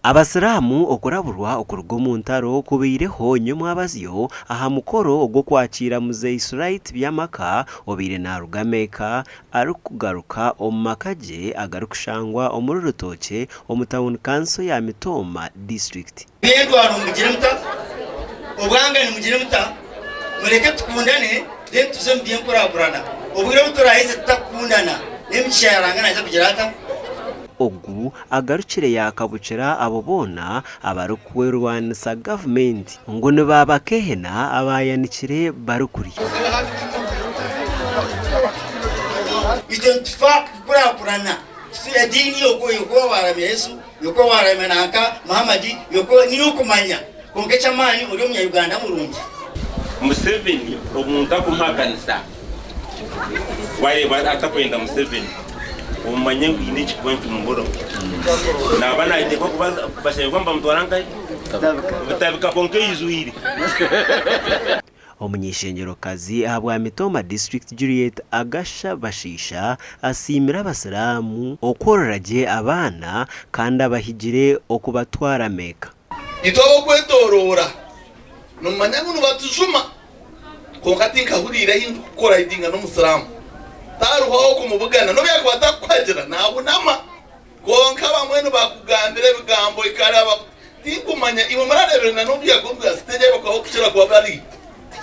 Abasiramu okuraburwa okuruga mu ntaro kubireho nyuma abaziyo aha mukoro ogwo kwakira Muzeyi Sulait Byamaka obire na rugameka arukugaruka omumakaje agarukushangwa omuri Rutoke omu town council ya Mitoma district. Bendwaro mugire muta obwanga ni mugire muta mureke tukundane de tuzombiye nkuraburana obwire mutorahise tutakundana n'emicharanga naza kugirata. Ogu agarukire yakabucira abo bona abarukwerwanisa government ngo nibabakehena abayanikire barukuri identify kurakurana ya dini yoko warame Yesu yoko warame naka Muhammadi yoko niyo kumanya kongecha mani uri mu Uganda murungi Museveni omuntu akumakanisa waye atakwenda Museveni umanye ngine chikwenti mungoro nabana ite ko bashe kwamba mtwaranga bitabika konke izuhiri. Omunyeshengero kazi habwa Mitoma district Juliet agasha bashisha asimira abasiramu okorraje abana kandi abahigire okubatwara meka itobo kwetorora no manyangu no batujuma konkati nkahurira yinkora idinga no musiramu taruho ko mubugana no byakwata kwagira nabunama konka bamwe bakugambira bigambo ikaraba tikumanya iwe mararebera no byagombwa stage bakaho kucira kwa bari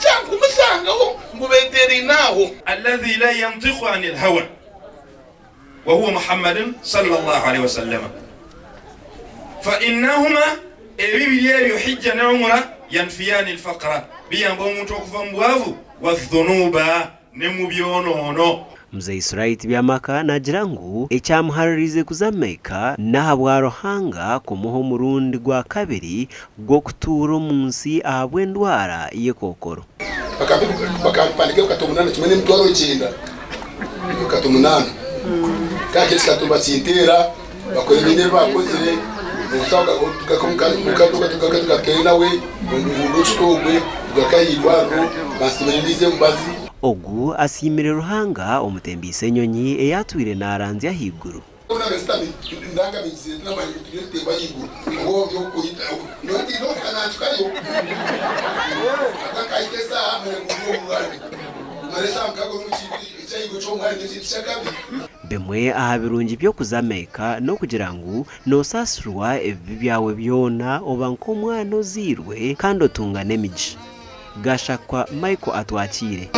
cyangwa umusangaho mubeteri naho alladhi la yantiqu anil hawa wa huwa Muhammadun sallallahu alaihi wasallam fa innahuma bibiliya yuhijja na umra yanfiyani alfaqra biyambo umuntu okuva mbwavu wa dhunuba ne mubyonono. Muzeyi Sulait Byamaka nagira ngu ekyamuharirize kuzameka nahabwa Ruhanga kumuho murundi gwa kabiri gwo kutura munsi ahabwe ndwara y'ekokoro bakapandike ukatomunana kimene mtwaro w'icenda ukatomunana kake kikatumba cintera bakorera bakozere usaga tugakomukatuka nawe uruchukogwe tugakayirwaro basibirize mbazi. Ogu asimire Ruhanga omutembise nyonyi eyatwire naranzi ahiguru bemwe aha birungi byo kuzameka no kugira ngo nosasirwa ebibi byawe byona oba nk'omwana ozirwe kandi otungane emigi. Gashakwa Michael atwakire.